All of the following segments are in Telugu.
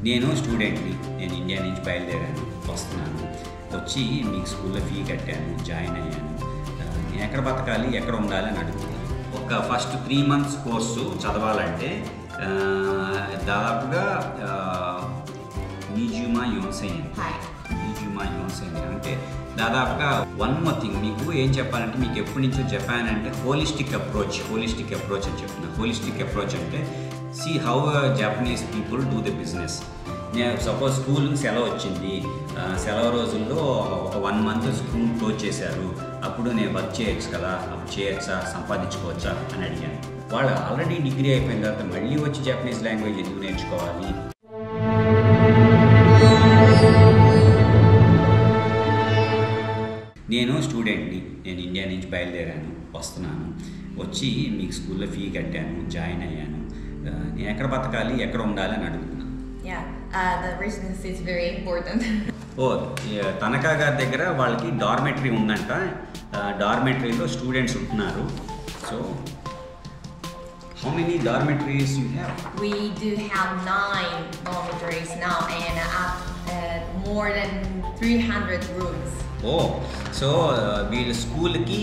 నేను స్టూడెంట్ని. నేను ఇండియా నుంచి బయలుదేరాను, వస్తున్నాను. వచ్చి మీకు స్కూల్లో ఫీ కట్టాను, జాయిన్ అయ్యాను. నేను ఎక్కడ బతకాలి, ఎక్కడ ఉండాలి అని అడుగుతున్నాను. ఒక ఫస్ట్ 3 months కోర్సు చదవాలంటే దాదాపుగా నిజుమా యోన్సెన్ అంటే దాదాపుగా వన్ మోర్ థింగ్ మీకు ఏం చెప్పాలంటే, మీకు ఎప్పటి నుంచో జపాన్ అంటే హోలిస్టిక్ అప్రోచ్ అని చెప్తున్నా. హోలిస్టిక్ అప్రోచ్ అంటే see how Japanese people do the business. నేను సపోజ్ స్కూల్ సెలవు వచ్చింది, సెలవు రోజుల్లో ఒక 1 month స్కూల్ క్లోజ్ చేశారు, అప్పుడు నేను వర్క్ చేయొచ్చు కదా, అప్పుడు చేయొచ్చా, సంపాదించుకోవచ్చా అని అడిగాను. వాళ్ళు ఆల్రెడీ డిగ్రీ అయిపోయిన తర్వాత మళ్ళీ వచ్చి జపనీస్ లాంగ్వేజ్ ఎందుకు నేర్చుకోవాలి? నేను స్టూడెంట్ని. నేను ఇండియా నుంచి బయలుదేరాను, వస్తున్నాను. వచ్చి మీకు స్కూల్లో ఫీ కట్టాను, జాయిన్ అయ్యాను. నేను ఎక్కడ బతకాలి, ఎక్కడ ఉండాలి అని అడుగుతున్నాను. The residence is very important. తనకా గారి దగ్గర వాళ్ళకి డార్మెటరీ ఉందంట. డార్మెటరీలో స్టూడెంట్స్ ఉంటున్నారు. So how many dormitories you have? We do have 9 dormitories now and more than 300 rooms. So వీళ్ళ స్కూల్కి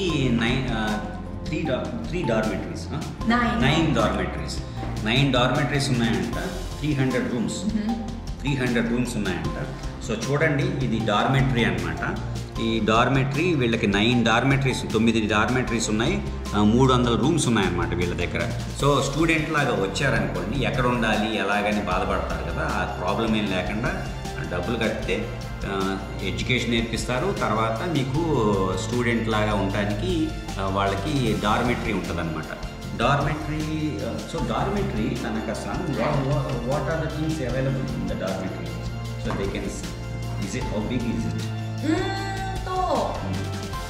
3 dormitories. 9 dormitories. 9 dormitories ఉన్నాయంట. 300 rooms. 300 rooms ఉన్నాయంట. సో చూడండి, ఇది డార్మెటరీ అనమాట. ఈ డార్మెటరీ వీళ్ళకి 9 డార్మెటరీస్ ఉన్నాయి. 300 rooms ఉన్నాయన్నమాట వీళ్ళ దగ్గర. సో స్టూడెంట్ లాగా వచ్చారనుకోండి, ఎక్కడ ఉండాలి ఎలాగని బాధపడతారు కదా, ఆ ప్రాబ్లం ఏం లేకుండా డబ్బులు కడితే ఎడ్యుకేషన్ నేర్పిస్తారు. తర్వాత మీకు స్టూడెంట్ లాగా ఉండడానికి వాళ్ళకి డార్మెటరీ ఉంటుంది అనమాట. So dormitory, Tanaka-san, what are the things available in the dormitory? So they can, how big is it?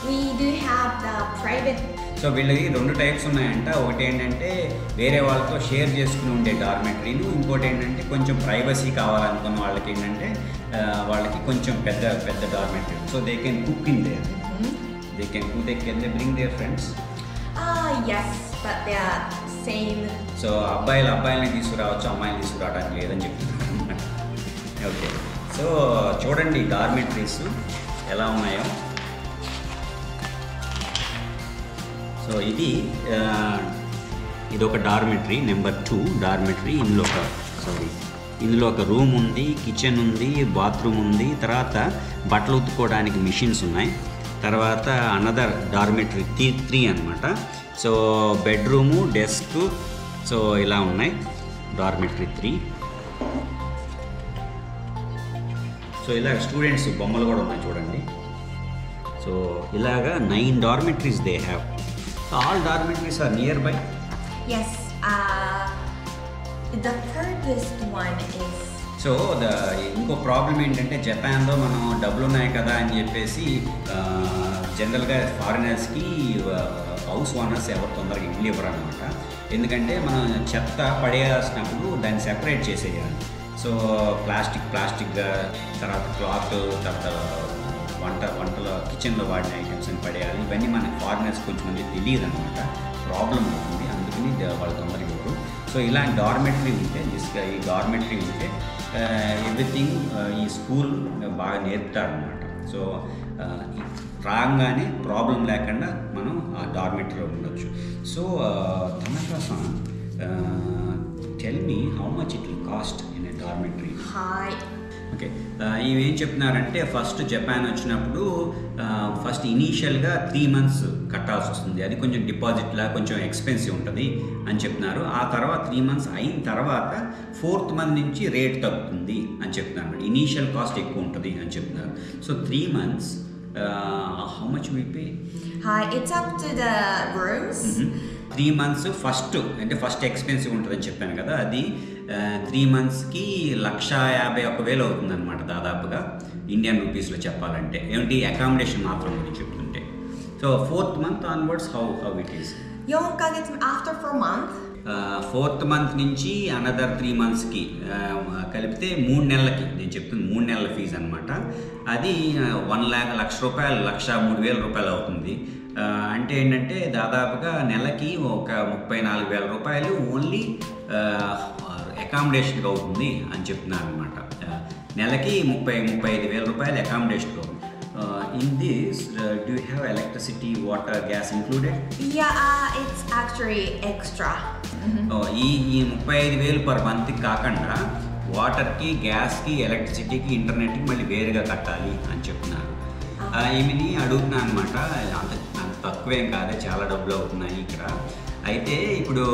We do have the private. So వీళ్ళకి 2 types ఉన్నాయంట. ఒకటి ఏంటంటే వేరే వాళ్ళతో షేర్ చేసుకుని ఉండే డార్మెటరీలు, ఇంకోటి ఏంటంటే కొంచెం ప్రైవసీ కావాలనుకున్న వాళ్ళకి ఏంటంటే వాళ్ళకి కొంచెం పెద్ద dormitory. So they can cook in there. Can they bring their friends? Yes, but they are same. So అబ్బాయిలని తీసుకురావచ్చు, అమ్మాయిని తీసుకురావడానికి లేదని చెప్తున్నారు. ఓకే, సో చూడండి డార్మెటరీస్ ఎలా ఉన్నాయో. సో ఇది ఒక డార్మెటరీ, నెంబర్ 2 డార్మెటరీ. ఇందులో ఒక రూమ్ ఉంది, కిచెన్ ఉంది, బాత్రూమ్ ఉంది, తర్వాత బట్టలు ఉతుక్కోవడానికి మిషన్స్ ఉన్నాయి. తర్వాత అనదర్ డార్మెటరీ 3 అనమాట. సో బెడ్రూము, డెస్క్, సో ఇలా ఉన్నాయి డార్మెటరీ 3. సో ఇలా స్టూడెంట్స్ బొమ్మలు కూడా ఉన్నాయి చూడండి. సో ఇలాగా 9 dormitories they have. So all dormitories are nearby? Yes, the furthest one is. So ఇంకో ప్రాబ్లం ఏంటంటే, జపాన్లో మనం డబ్బులు ఉన్నాయి కదా అని చెప్పేసి జనరల్గా ఫారినర్స్కి హౌస్ ఓనర్స్ ఎవరు తొందరగా ఇల్లు ఇవ్వరు అనమాట. ఎందుకంటే మనం చెత్త పడేయాల్సినప్పుడు దాన్ని సెపరేట్ చేసేయాలి. సో ప్లాస్టిక్గా, తర్వాత క్లాత్, తర్వాత వంటలో కిచెన్లో వాడిన ఐటమ్స్ అని పడేయాలి. ఇవన్నీ మన ఫారినర్స్ కొంచెం మంది తెలియదు అనమాట. ప్రాబ్లం అవుతుంది, అందుకని వాళ్ళు తొందరగా ఇవ్వరు. సో ఇలాంటి డార్మెటరీ ఉంటే, ఈ డార్మెటరీ ఉంటే ఎవ్రీథింగ్ ఈ స్కూల్ బాగా నేర్పుతారనమాట. సో రాగానే ప్రాబ్లం లేకుండా మనం ఆ డార్మెటరీలో ఉండొచ్చు. So Tanaka-san, tell me how much it will cost in a dormitory? High. Okay, ఇవేం చెప్తున్నారంటే, ఫస్ట్ జపాన్ వచ్చినప్పుడు ఫస్ట్ ఇనీషియల్గా 3 months కట్టాల్సి వస్తుంది. అది కొంచెం డిపాజిట్లా కొంచెం ఎక్స్పెన్సివ్ ఉంటుంది అని చెప్తున్నారు. ఆ తర్వాత 3 months అయిన తర్వాత 4th month నుంచి రేట్ తగ్గుతుంది అని చెప్తున్నారు. ఇనీషియల్ కాస్ట్ ఎక్కువ ఉంటుంది అని చెప్తున్నారు. So 3 months, how much we pay? It's up to the rooms. 3 months first expensive ఉంటుందని చెప్పాను కదా, అది 3 monthsకి 1,51,000 అవుతుంది అనమాట దాదాపుగా, ఇండియన్ రూపీస్లో చెప్పాలంటే. ఏమిటి అకామిడేషన్ మాత్రం గురించి చెప్తుంటే. So 4th month onwards how it is? 4ヶ月 after 4 months. 4th month నుంచి అనదర్ 3 monthsకి కలిపితే 3 నెలలకి, నేను చెప్తుంది 3 నెలల ఫీజు అనమాట. అది 1,03,000 రూపాయలు అవుతుంది. అంటే ఏంటంటే దాదాపుగా నెలకి ఒక 34,000 రూపాయలు ఓన్లీ అకామిడేషన్కి అవుతుంది అని చెప్తున్నారు అనమాట. నెలకి 35,000 రూపాయలు అకామిడేషన్కి అవుతుంది. In this, do you have electricity, water, gas included? Yeah, it's actually extra. ఈ 35,000 పర్ మంత్కి కాకుండా వాటర్కి, గ్యాస్కి, ఎలక్ట్రిసిటీకి, ఇంటర్నెట్కి మళ్ళీ వేరుగా కట్టాలి అని చెప్తున్నారు. ఏమిని అడుగుతున్నాను అనమాట. అంత తక్కువేం కాదే, చాలా డబ్బులు అవుతున్నాయి ఇక్కడ. అయితే ఇప్పుడు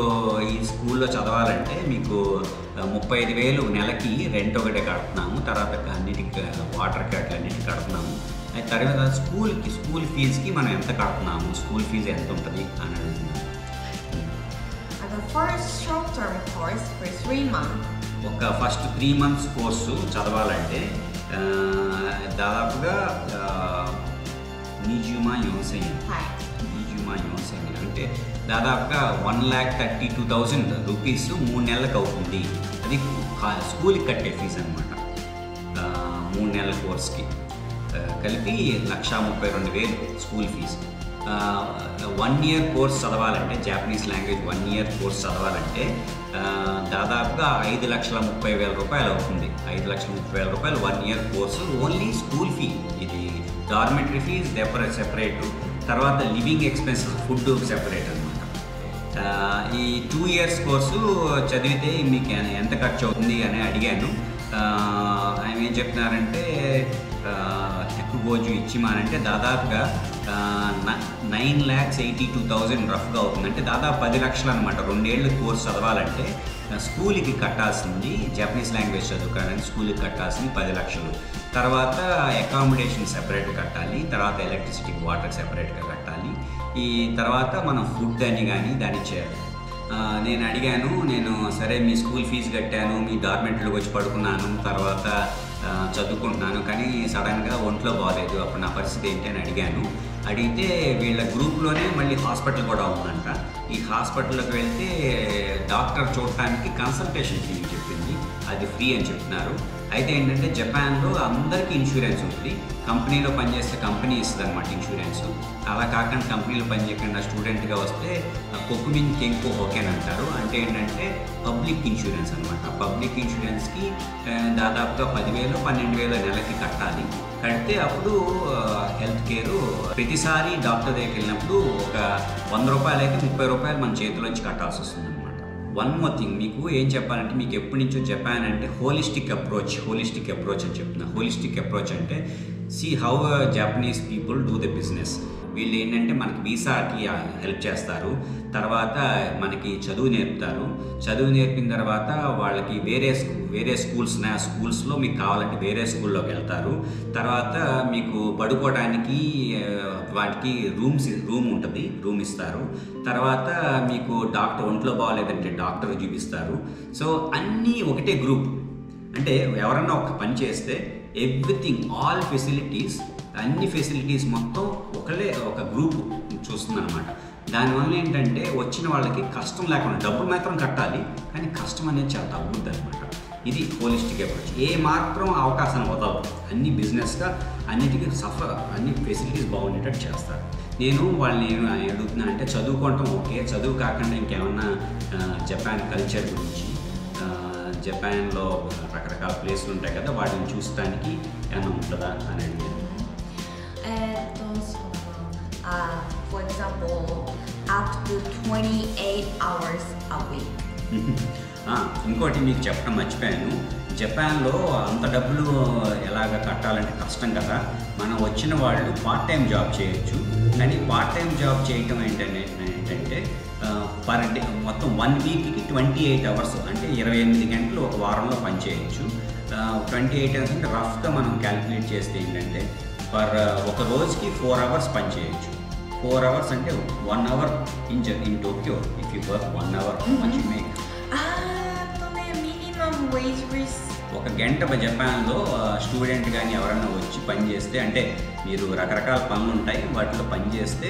ఈ స్కూల్లో చదవాలంటే మీకు 35,000 నెలకి రెంట్ ఒకటే కడుతున్నాము, తర్వాత అన్నిటికి వాటర్కి అట్లన్నిటికి కడుతున్నాము. తర్వాత స్కూల్ ఫీజుకి మనం ఎంత కడుతున్నాము, స్కూల్ ఫీజు ఎంత ఉంటుంది అని అడుగుతున్నాము. The first short-term course for 3 months. ఒక ఫస్ట్ 3 months కోర్సు చదవాలంటే దాదాపుగా నిజుమా యోన్సెన్ అంటే దాదాపుగా 1,32,000 రూపీస్ 3 నెలలకు అవుతుంది. అది స్కూల్కి కట్టే ఫీజు అనమాట. 3 నెలల కోర్స్కి కలిపి 1,32,000 స్కూల్ ఫీజు. 1 year కోర్స్ చదవాలంటే జాపనీస్ లాంగ్వేజ్ 1 year కోర్స్ చదవాలంటే దాదాపుగా 5,30,000 రూపాయలు అవుతుంది. 5,30,000 రూపాయలు 1 year course, only school fee. ఇది డార్మెటరీ ఫీజ్ సెపరేట్, తర్వాత లివింగ్ ఎక్స్పెన్సెస్, ఫుడ్ సెపరేట్ అనమాట. ఈ 2 years కోర్సు చదివితే మీకు ఎంత ఖర్చు అవుతుంది అని అడిగాను. ఆయన ఏం చెప్తున్నారంటే ఎక్కువజు ఇచ్చిమానంటే దాదాపుగా 9,82,000 రఫ్గా అవుతుంది. అంటే దాదాపు 10 లక్షలు అనమాట. 2 ఏళ్ళు కోర్స్ చదవాలంటే స్కూల్కి కట్టాల్సింది, జపనీస్ లాంగ్వేజ్ చదువుకోవడానికి స్కూల్కి కట్టాల్సింది 10 లక్షలు. తర్వాత అకామిడేషన్ సెపరేట్ కట్టాలి, తర్వాత ఎలక్ట్రిసిటీ, వాటర్ సెపరేట్గా కట్టాలి. ఈ తర్వాత మనం ఫుడ్ అని కానీ దాన్ని చేయాలి. నేను అడిగాను, నేను సరే మీ స్కూల్ ఫీజు కట్టాను, మీ డార్మెంట్లోకి వచ్చి పడుకున్నాను, తర్వాత చదువుకుంటున్నాను, కానీ సడన్గా ఒంట్లో బాగాలేదు, అప్పుడు నా పరిస్థితి ఏంటి అని అడిగాను. అడిగితే వీళ్ళ గ్రూప్లోనే మళ్ళీ హాస్పిటల్ కూడా ఉందంట. ఈ హాస్పిటల్లోకి వెళ్తే డాక్టర్ చూడటానికి కన్సల్టేషన్ ఫీ చెప్పింది, అది ఫ్రీ అని చెప్తున్నారు. అయితే ఏంటంటే జపాన్లో అందరికీ ఇన్సూరెన్స్ ఉంటుంది. కంపెనీలో పనిచేస్తే కంపెనీ ఇస్తుంది అనమాట ఇన్సూరెన్స్. అలా కాకుండా కంపెనీలో పనిచేయకుండా స్టూడెంట్గా వస్తే కొకుమిన్ కెంకో హోకెన్ అంటారు. అంటే ఏంటంటే పబ్లిక్ ఇన్సూరెన్స్ అనమాట. పబ్లిక్ ఇన్సూరెన్స్కి దాదాపుగా 10,000 12,000 నెలకి కట్టాలి. కడితే అప్పుడు హెల్త్ కేరు ప్రతిసారి డాక్టర్ దగ్గరికి వెళ్ళినప్పుడు ఒక 100 రూపాయలు అయితే 30 రూపాయలు మన చేతిలోంచి కట్టాల్సి వస్తుంది అనమాట. వన్ మోర్ థింగ్, మీకు ఏం చెప్పాలంటే, మీకు ఎప్పటి నుంచో జపాన్ అంటే హోలిస్టిక్ అప్రోచ్ అని చెప్తున్నా. హోలిస్టిక్ అప్రోచ్ అంటే see how Japanese people do the business. వీళ్ళు ఏంటంటే మనకి వీసాకి హెల్ప్ చేస్తారు, తర్వాత మనకి చదువు నేర్పుతారు. చదువు నేర్పిన తర్వాత వాళ్ళకి వేరే స్కూల్స్లో మీకు కావాలంటే వేరే స్కూల్లోకి వెళ్తారు. తర్వాత మీకు పడుకోవడానికి వాటికి రూమ్ ఉంటుంది, రూమ్ ఇస్తారు. తర్వాత మీకు డాక్టర్ ఒంట్లో బాగాలేదంటే డాక్టర్ చూపిస్తారు. సో అన్నీ ఒకటే గ్రూప్. అంటే ఎవరన్నా ఒక పని చేస్తే ఎవ్రీథింగ్, ఆల్ ఫెసిలిటీస్, అన్ని ఫెసిలిటీస్ మొత్తం ఒక గ్రూప్ చూస్తుందన్నమాట. దానివల్ల ఏంటంటే వచ్చిన వాళ్ళకి కష్టం లేకుండా, డబ్బులు మాత్రం కట్టాలి కానీ కష్టం అనేది చాలా తగ్గుద్ది అనమాట. ఇది హోలిస్టిక్ అప్రోచ్. ఏ మాత్రం అవకాశం వదలదు, అన్ని బిజినెస్గా అన్నిటికీ అన్ని ఫెసిలిటీస్ బాగుండేటట్టు చేస్తారు. నేను వాళ్ళని అడుగుతున్నాను అంటే చదువుకోవటం ఓకే, చదువు కాకుండా ఇంకేమన్నా జపాన్ కల్చర్ గురించి, జపాన్లో రకరకాల ప్లేసులు ఉంటాయి కదా, వాటిని చూడటానికి ఏమైనా ఉంటుందా అని అడిగాను. For example, up to 28 hours a week. ఇంకోటి మీకు చెప్పడం మర్చిపోయాను, జపాన్లో అంత డబ్బులు ఎలాగ కట్టాలంటే కష్టం కదా. మనం వచ్చిన వాళ్ళు పార్ట్ టైం జాబ్ చేయొచ్చు. కానీ పార్ట్ టైం జాబ్ చేయటం ఏంటంటే పర్ డే మొత్తం 1 వీక్కి 28 hours, అంటే 28 గంటలు ఒక వారంలో పనిచేయచ్చు. 28 hours అంటే రఫ్గా మనం క్యాలిక్యులేట్ చేస్తే ఏంటంటే ఒక రోజుకి 4 hours పనిచేయచ్చు. 4 hours అంటే 1 hour in Tokyo. If you work 1 hour, how much you make? Minimum wage is ఒక గంట జపాన్లో స్టూడెంట్ కానీ ఎవరైనా వచ్చి పని చేస్తే, అంటే మీరు రకరకాల పనులు ఉంటాయి, వాటిలో పని చేస్తే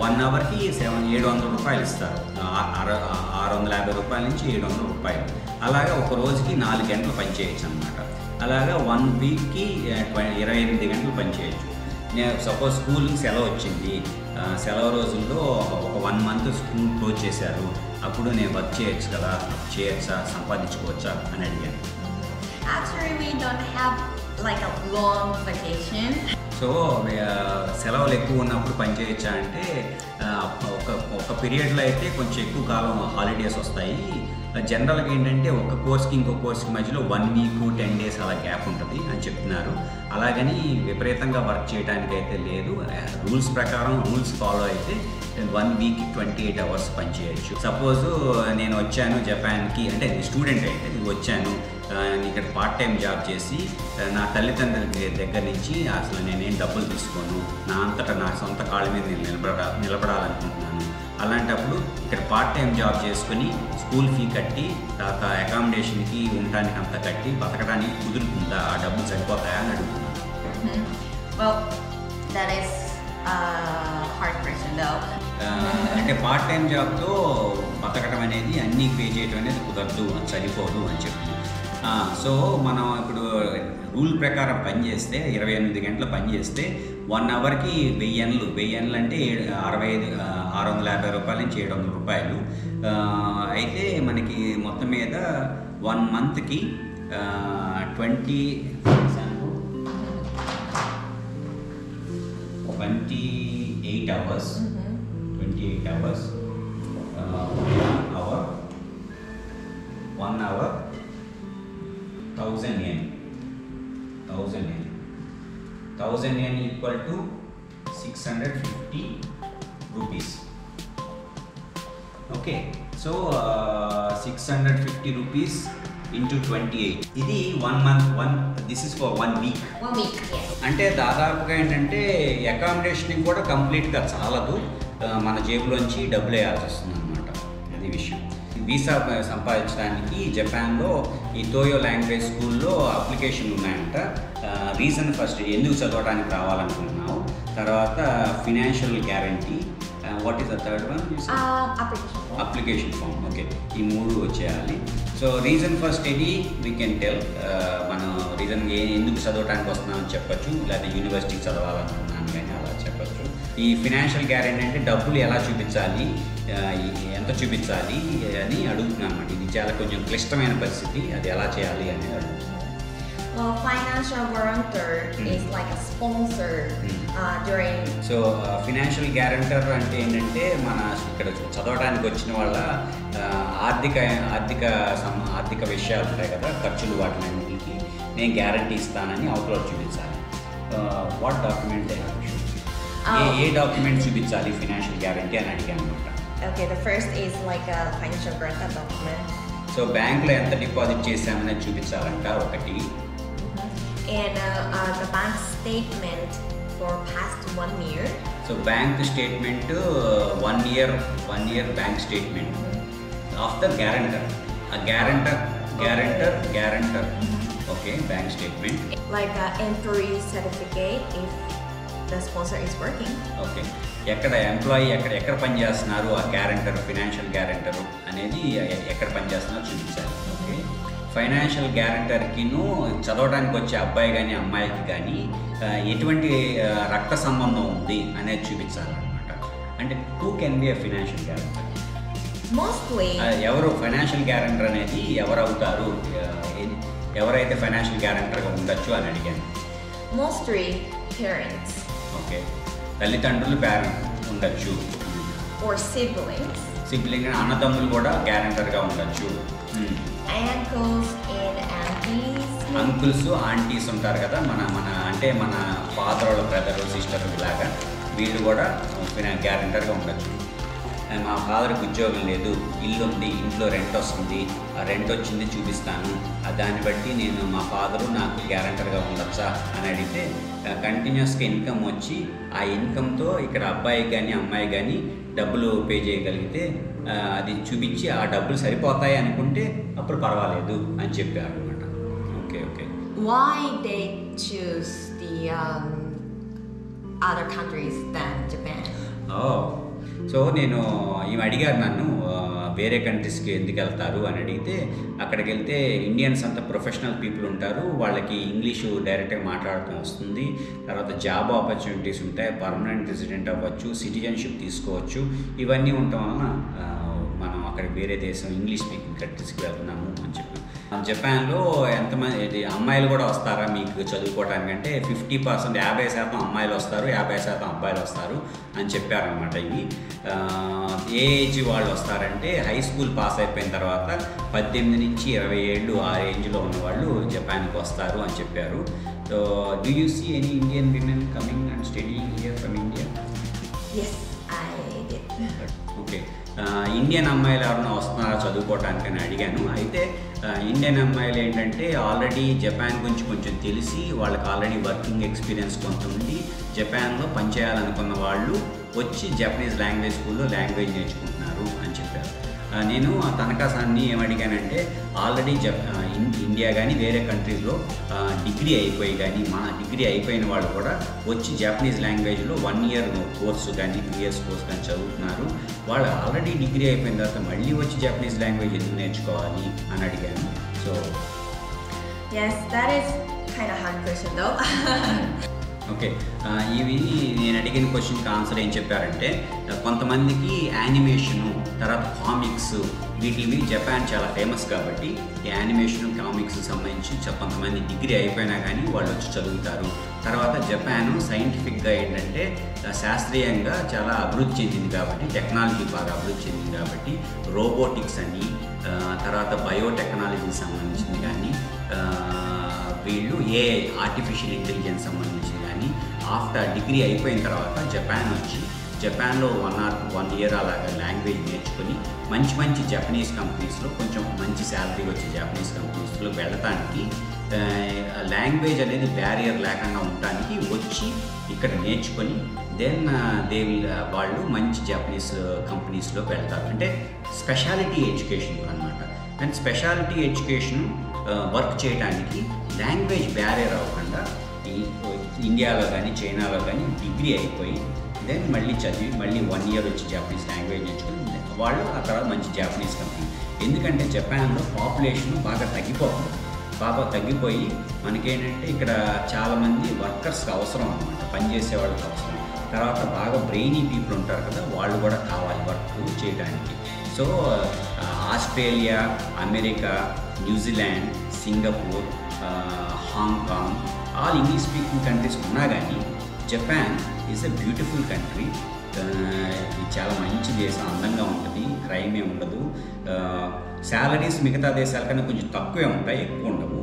1 hourకి 700 రూపాయలు ఇస్తారు. 650 రూపాయల నుంచి 700 రూపాయలు. అలాగా ఒక రోజుకి 4 గంటలు పని చేయొచ్చు అనమాట. అలాగా 1 వీక్కి 28 గంటలు పని చేయొచ్చు. నేను సపోజ్ స్కూల్కి సెలవు వచ్చింది, సెలవు రోజుల్లో ఒక 1 month స్కూల్ క్లోజ్ చేశారు, అప్పుడు నేను వర్క్ చేయొచ్చా సంపాదించుకోవచ్చా అని అడిగాను. Actually, we don't have like a long vacation. So సెలవులు ఎక్కువ ఉన్నప్పుడు పని చేయొచ్చా అంటే ఒక పీరియడ్లో అయితే కొంచెం ఎక్కువ కాలం హాలిడేస్ వస్తాయి. జనరల్గా ఏంటంటే ఒక కోర్స్కి ఇంకో కోర్స్కి మధ్యలో 1 week 10 days అలా గ్యాప్ ఉంటుంది అని చెప్తున్నారు. అలాగని విపరీతంగా వర్క్ చేయడానికి అయితే లేదు. రూల్స్ ప్రకారం రూల్స్ ఫాలో అయితే 1 week 28 hours పని చేయొచ్చు. సపోజ్ నేను వచ్చాను జపాన్కి, అంటే స్టూడెంట్ అయితే వచ్చాను, ఇక్కడ పార్ట్ టైం జాబ్ చేసి నా తల్లిదండ్రుల దగ్గర నుంచి అసలు నేనేం డబ్బులు తీసుకోను, నా అంతటా నా సొంత కాళ్ళ మీద నేను నిలబడాలనుకుంటున్నాను. అలాంటప్పుడు ఇక్కడ పార్ట్ టైం జాబ్ చేసుకుని స్కూల్ ఫీ కట్టి తర్వాత అకామిడేషన్కి ఉండటానికి అంతా కట్టి బతకడానికి కుదురుతుందా, ఆ డబ్బులు సరిపోతాయా అని అడుగుతున్నాను. Well, that is a hard question though. అంటే పార్ట్ టైం జాబ్తో బతకడం అనేది అన్నీ పే చేయడం అనేది కుదరదు, సరిపోదు అని చెప్పి. సో మనం ఇప్పుడు రూల్ ప్రకారం పని చేస్తే 28 గంటలు పని చేస్తే 1 hourకి 1000 అంటే 650 రూపాయల నుంచి 700 రూపాయలు. అయితే మనకి మొత్తం మీద 1 monthకి 28 hours 1 hour 1000 yen. 1000 yen equal to 650 rupees. Okay, so 650 rupees into 28. ఇది 1 month, this is for 1 week. 1 week, yes. అంటే దాదాపుగా ఏంటంటే అకామిడేషన్ కూడా కంప్లీట్గా చాలదు, మన జేబులోంచి డబ్బులు వేయాల్సి వస్తుంది అనమాట. అది విషయం. వీసా సంపాదించడానికి జపాన్లో ఈ టోయో లాంగ్వేజ్ స్కూల్లో అప్లికేషన్లు ఉన్నాయంట. రీజన్ ఫస్ట్ ఎందుకు చదవడానికి రావాలనుకుంటున్నావు, తర్వాత financial guarantee, what is the third one? Application form. Okay, ఈ 3 వచ్చేయాలి. సో రీజన్ ఫస్ట్ ఇది వీ కెన్ టెల్, మనం రీజన్ ఎందుకు చదవడానికి వస్తున్నామని చెప్పచ్చు, లేదా యూనివర్సిటీకి చదవాలనుకున్నాను కానీ అలా చెప్పచ్చు. ఈ ఫినాన్షియల్ గ్యారెంటీ అంటే డబ్బులు ఎలా చూపించాలి, ఎంత చూపించాలి అని అడుగుతున్నాను అన్నమాట. ఇది చాలా కొంచెం క్లిష్టమైన పరిస్థితి, అది ఎలా చేయాలి అని అడుగుతున్నాను. Well, financial guarantor is like a sponsor during. So financial guarantor అంటే ఏంటంటే మన ఇక్కడ చదవడానికి వచ్చిన వాళ్ళ ఆర్థిక విషయాలు ఉంటాయి కదా, ఖర్చులు, వాటికి నేను గ్యారంటీ ఇస్తానని అవతల చూపించాలి. వాట్ డాక్యుమెంట్ ఏ డాక్యుమెంట్ చూపించాలి ఫినాన్షియల్ గ్యారంటీ అని అడిగాను అనమాట. Okay, the first is like a financial guarantor document. So బ్యాంక్లో ఎంత డిపాజిట్ చేసామని చూపించాలంట ఒకటి. And the bank statement for past 1 year. So bank statement 1 year bank statement of the guarantor. A guarantor. Okay, bank statement. Like an employee certificate if the sponsor is working. Okay. ఎక్కడ ఎంప్లాయీ ఎక్కడ పని చేస్తున్నారు, ఆ గ్యారంటర్, ఫినాన్షియల్ గ్యారంటర్ అనేది ఎక్కడ పని చేస్తున్నారో చూపించాలి. ఓకే, ఫైనాన్షియల్ గ్యారంటర్కిను చదవడానికి వచ్చే అబ్బాయి కానీ అమ్మాయికి కానీ ఎటువంటి రక్త సంబంధం ఉంది అనేది చూపించాలన్నమాట. అంటే who can be a financial guarantor? Mostly ఎవరు ఫైనాన్షియల్ గ్యారంటర్ అనేది ఎవరు అవుతారు, ఎవరైతే ఫైనాన్షియల్ గ్యారంటర్గా ఉండొచ్చు అని అడిగాను. Mostly parents. ఓకే, తల్లిదండ్రులు పేరెంట్ ఉండొచ్చు. Or siblings. సిబ్లింగ్ అన్నదమ్ములు కూడా గ్యారంటర్గా ఉండొచ్చు. Uncles and aunties. Uncles, aunties ఉంటారు కదా, మన అంటే మన ఫాదర్ వాళ్ళ బ్రదర్, సిస్టర్ ఇలాగా వీళ్ళు కూడా గ్యారంటర్గా ఉండొచ్చు. మా ఫాదర్కి ఉద్యోగం లేదు, ఇల్లు ఉంది, ఇంట్లో రెంట్ వస్తుంది, ఆ రెంట్ వచ్చింది చూపిస్తాను, దాన్ని బట్టి నేను మా ఫాదరు నాకు గ్యారంటర్గా ఉండొచ్చా అని అడిగితే కంటిన్యూస్గా ఇన్కమ్ వచ్చి ఆ ఇన్కమ్తో ఇక్కడ అబ్బాయి కానీ అమ్మాయి కానీ డబ్బులు పే చేయగలిగితే అది చూపించి ఆ డబ్బులు సరిపోతాయి అనుకుంటే అప్పుడు పర్వాలేదు అని చెప్పారు అనమాట. Okay okay. Why they choose the other countries than Japan? So నేను ఈమె అడిగారు నన్ను వేరే కంట్రీస్కి ఎందుకు వెళ్తారు అని అడిగితే, అక్కడికి వెళ్తే ఇండియన్స్ అంతా ప్రొఫెషనల్ పీపుల్ ఉంటారు, వాళ్ళకి ఇంగ్లీషు డైరెక్ట్గా మాట్లాడటం వస్తుంది, తర్వాత జాబ్ ఆపర్చునిటీస్ ఉంటాయి, పర్మనెంట్ రెసిడెంట్ అవ్వచ్చు, సిటిజన్షిప్ తీసుకోవచ్చు, ఇవన్నీ ఉండటం వలన మనం అక్కడికి వేరే దేశం ఇంగ్లీష్ స్పీకింగ్ కంట్రీస్కి వెళ్తున్నాము అని చెప్పి. జపాన్లో ఎంతమంది అమ్మాయిలు కూడా వస్తారా మీకు చదువుకోవడానికంటే 50%, 50% అమ్మాయిలు వస్తారు, 50% అబ్బాయిలు వస్తారు అని చెప్పారనమాట. ఇవి ఏ ఏజ్ వాళ్ళు వస్తారంటే హై స్కూల్ పాస్ అయిపోయిన తర్వాత 18 నుంచి 20 ఏళ్ళు ఆ రేంజ్లో ఉన్నవాళ్ళు జపాన్కి వస్తారు అని చెప్పారు. So do you see any Indian women coming and studying here from India? Yes, I did. Okay, Indian అమ్మాయిలు ఎవరైనా వస్తున్నారా చదువుకోవటానికి అని అడిగాను. అయితే ఇండియన్ అమ్మాయిలు ఏంటంటే ఆల్రెడీ జపాన్ గురించి కొంచెం తెలిసి, వాళ్ళకి ఆల్రెడీ వర్కింగ్ ఎక్స్పీరియన్స్ కొంత ఉండి జపాన్లో పనిచేయాలనుకున్న వాళ్ళు వచ్చి జపనీస్ లాంగ్వేజ్ స్కూల్లో లాంగ్వేజ్ నేర్చుకుంటున్నారు అని చెప్పారు. నేను తనఖాసాన్ని ఏమడిగానంటే, ఆల్రెడీ ఇండియా కానీ వేరే కంట్రీస్లో డిగ్రీ అయిపోయి కానీ డిగ్రీ అయిపోయిన వాళ్ళు కూడా వచ్చి జపనీస్ లాంగ్వేజ్లో 1 year కోర్సు కానీ 2 years కోర్సు కానీ చదువుతున్నారు. వాళ్ళు ఆల్రెడీ డిగ్రీ అయిపోయిన తర్వాత మళ్ళీ వచ్చి జపనీస్ లాంగ్వేజ్ ఎందుకు నేర్చుకోవాలి అని అడిగాను. So Yes, that is kind of hard question though. Okay, ఇవి నేను అడిగిన క్వశ్చన్కి ఆన్సర్ ఏం చెప్పారంటే, కొంతమందికి యానిమేషను, తర్వాత కామిక్స్, వీటివి జపాన్ చాలా ఫేమస్ కాబట్టి ఈ యానిమేషన్ కామిక్స్ సంబంధించి కొంతమంది డిగ్రీ అయిపోయినా కానీ వాళ్ళు వచ్చి చదువుతారు. తర్వాత జపాన్ సైంటిఫిక్గా ఏంటంటే శాస్త్రీయంగా చాలా అభివృద్ధి చెందింది కాబట్టి, టెక్నాలజీ బాగా అభివృద్ధి చెందింది కాబట్టి రోబోటిక్స్ అని, తర్వాత బయోటెక్నాలజీకి సంబంధించింది కానీ, వీళ్ళు ఆర్టిఫిషియల్ ఇంటెలిజెన్స్ సంబంధించి కానీ ఆఫ్టర్ డిగ్రీ అయిపోయిన తర్వాత జపాన్ వచ్చి జపాన్లో 1 year అలాగా లాంగ్వేజ్ నేర్చుకొని మంచి మంచి జపనీస్ కంపెనీస్లో కొంచెం మంచి శాలరీ వచ్చే జపనీస్ కంపెనీస్లో వెళ్ళటానికి, లాంగ్వేజ్ అనేది బ్యారియర్ లేకుండా ఉండటానికి వచ్చి ఇక్కడ నేర్చుకొని దెన్ వాళ్ళు మంచి జపనీస్ కంపెనీస్లో వెళ్తారు. అంటే స్పెషాలిటీ ఎడ్యుకేషన్ అనమాట. అండ్ స్పెషాలిటీ ఎడ్యుకేషన్ వర్క్ చేయడానికి లాంగ్వేజ్ బ్యారియర్ అవ్వకుండా ఇండియాలో కానీ చైనాలో కానీ డిగ్రీ అయిపోయి దెన్ మళ్ళీ చదివి మళ్ళీ 1 year వచ్చి జపనీస్ లాంగ్వేజ్ నేర్చుకుని వాళ్ళు ఆ తర్వాత మంచి జపనీస్ కంపెనీ. ఎందుకంటే జపాన్లో పాపులేషన్ బాగా తగ్గిపోయి మనకేంటంటే ఇక్కడ చాలామంది వర్కర్స్కి అవసరం అనమాట, పనిచేసే వాళ్ళకి అవసరం. తర్వాత బాగా బ్రెయినీ పీపుల్ ఉంటారు కదా, వాళ్ళు కూడా కావాలి వర్క్ చేయడానికి. So Australia, America, New Zealand, Singapore, Hong Kong, all English speaking countries ఉన్నా కానీ Japan is a beautiful country. ఇది చాలా మంచి దేశం, అందంగా ఉంటుంది, క్రైమే ఉండదు. శాలరీస్ మిగతా దేశాల కన్నా కొంచెం తక్కువే ఉంటాయి, ఎక్కువ ఉండవు.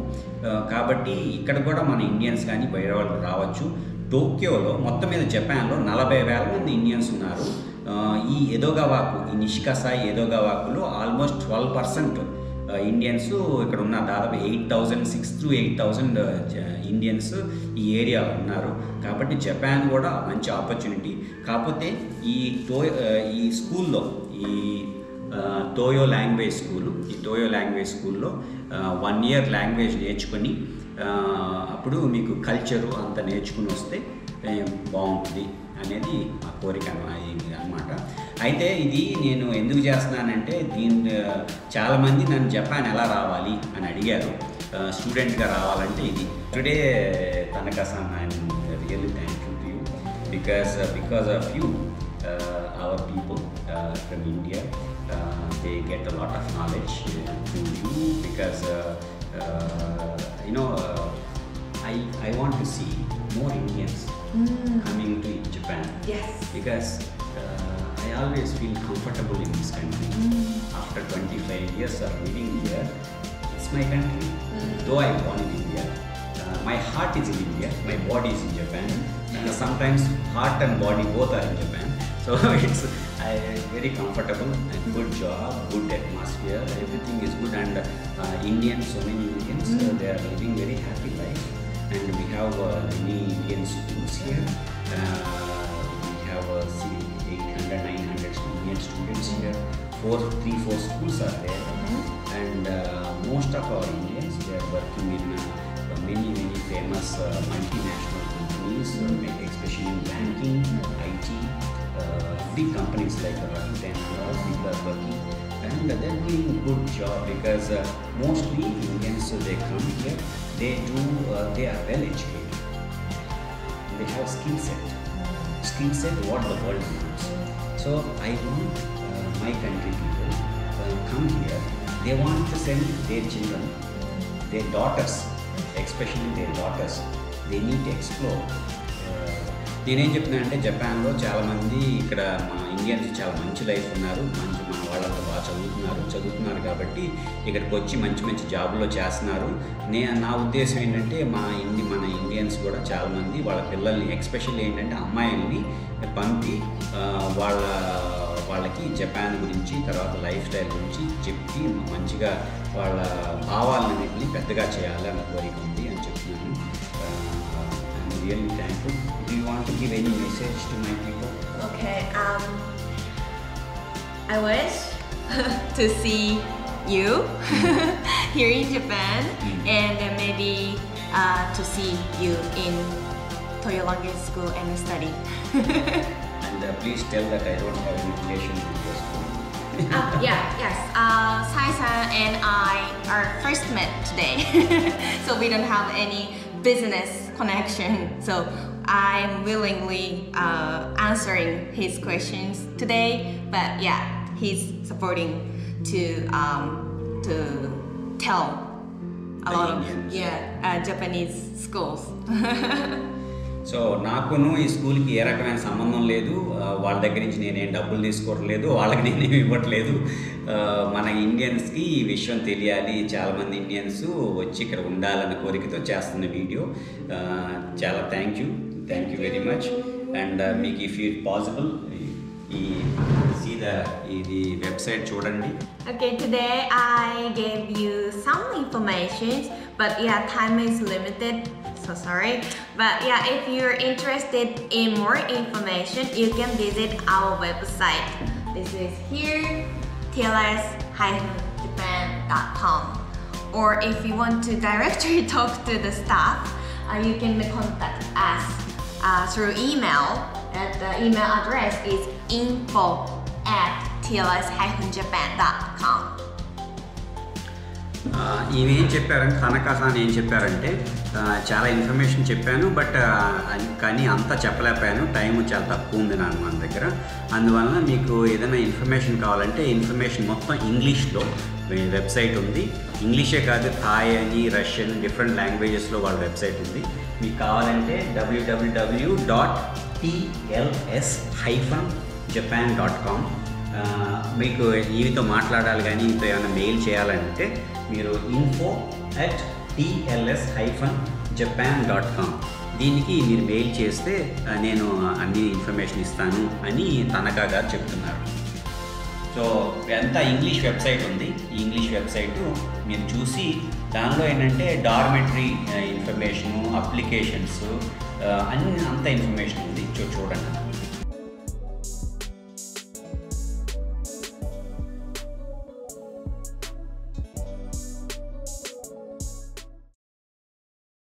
కాబట్టి ఇక్కడ కూడా మన ఇండియన్స్ కానీ బయట వాళ్ళు రావచ్చు. టోక్యోలో మొత్తం మీద జపాన్లో 40,000 మంది ఇండియన్స్ ఉన్నారు. ఈ ఎదోగావాకు, ఈ నిషికసాయి ఎదోగావాకులో ఆల్మోస్ట్ 12% ఇండియన్స్ ఇక్కడ ఉన్న. దాదాపు 6,000 to 8,000 ఇండియన్స్ ఈ ఏరియాలో ఉన్నారు. కాబట్టి జపాన్ కూడా మంచి ఆపర్చునిటీ. కాకపోతే ఈ స్కూల్లో, ఈ టోయో లాంగ్వేజ్ స్కూల్లో 1 year లాంగ్వేజ్ నేర్చుకొని అప్పుడు మీకు కల్చరు అంతా నేర్చుకుని వస్తే బాగుంటుంది అనేది ఆ కోరిక అన్నమాట. అయితే ఇది నేను ఎందుకు చేస్తున్నానంటే, చాలామంది నన్ను జపాన్ ఎలా రావాలి అని అడిగారు. స్టూడెంట్గా రావాలంటే ఇది టుడే తనఖాసాన్ I'm really thankful to you because of you our people from India, they get a lot of knowledge through you because I want to see more Indians coming to Japan. Yes. Because I always feel comfortable in this country. After 25 years of living here, it's my country. Though I born in India, my heart is in India, my body is in Japan. Sometimes heart and body both are in Japan. So it's very comfortable and good job, good atmosphere, everything is good. And Indians, so many Indians, they are living very happy life. And we have many Indian schools here. We have 800-900 Indian students here. 3-4 schools are there. And most of our Indians, they are working in many famous multinational companies, especially in banking, IT, big companies like Rakuten and all people are working. and they're doing good job because mostly Indians they come here, they are well educated, they have skill set what the world needs. So I want my country people come here, they want to send their children, their daughters, especially their daughters, they need to explore. నేనేం చెప్తున్నానంటే జపాన్లో చాలామంది ఇక్కడ మా ఇండియన్స్ చాలా మంచి లైఫ్ ఉన్నారు, మన వాళ్ళంతా బాగా చదువుతున్నారు కాబట్టి ఇక్కడికి వచ్చి మంచి జాబుల్లో చేస్తున్నారు. నా ఉద్దేశం ఏంటంటే మన ఇండియన్స్ కూడా చాలామంది వాళ్ళ పిల్లల్ని ఎస్పెషల్లీ ఏంటంటే అమ్మాయిల్ని పంపి వాళ్ళకి జపాన్ గురించి తర్వాత లైఫ్ స్టైల్ గురించి చెప్పి మంచిగా వాళ్ళ భావాలన్నింటినీ పెద్దగా చేయాలని కోరిక ఉంది అని చెప్తున్నాను. Really thankful. Do you want to give any message to my people? Okay. I wish to see you here in Japan, and maybe to see you in Toyo Language School and study. And please tell that I don't have any relation with your school. Yes. Sai-san and I are first met today, so we don't have any business connection. So I'm willingly answering his questions today. But yeah, he's supporting to tell a lot of Japanese schools. So నాకును ఈ స్కూల్కి ఏ రకమైన సంబంధం లేదు, వాళ్ళ దగ్గర నుంచి నేనేం డబ్బులు తీసుకోవట్లేదు, వాళ్ళకి నేనేమి ఇవ్వట్లేదు. మన ఇండియన్స్కి ఈ విషయం తెలియాలి, చాలామంది ఇండియన్స్ వచ్చి ఇక్కడ ఉండాలన్న కోరికతో చేస్తున్న వీడియో. చాలా thank you very much. And మీకు ఇఫ్ ఇట్ పాసిబుల్ ఇది వెబ్సైట్ చూడండి. Okay, today I gave you some information, but yeah, time is limited. So sorry, but yeah, if you're interested in more information, you can visit our website. This is here, tls-japan.com. Or if you want to directly talk to the staff, you can contact us through email. The email address is info@tls-japan.com. ఈమెం చెప్పారంటే తనకాసాన్ ఏం చెప్పారంటే చాలా ఇన్ఫర్మేషన్ చెప్పాను, బట్ కానీ అంతా చెప్పలేకపోయాను, టైం చాలా తక్కువ ఉంది మన దగ్గర. అందువలన మీకు ఏదైనా ఇన్ఫర్మేషన్ కావాలంటే ఇన్ఫర్మేషన్ మొత్తం ఇంగ్లీష్లో వెబ్సైట్ ఉంది. ఇంగ్లీషే కాదు, థాయ్ అని, రష్యన్, డిఫరెంట్ లాంగ్వేజెస్లో వాళ్ళ వెబ్సైట్ ఉంది. మీకు కావాలంటే www.tls-japan.com. మీకు ఈవితో మాట్లాడాలి కానీ ఈతో ఏమైనా మెయిల్ చేయాలంటే మీరు info@tls-japan.com దీనికి మీరు మెయిల్ చేస్తే నేను అన్ని ఇన్ఫర్మేషన్ ఇస్తాను అని తనకా గారు చెప్తున్నారు. సో ఎంత ఇంగ్లీష్ వెబ్సైట్ ఉంది, ఈ ఇంగ్లీష్ వెబ్సైటు మీరు చూసి దానిలో ఏంటంటే డార్మెటరీ ఇన్ఫర్మేషను, అప్లికేషన్స్ అంత ఇన్ఫర్మేషన్ ఉంది, చూడండి.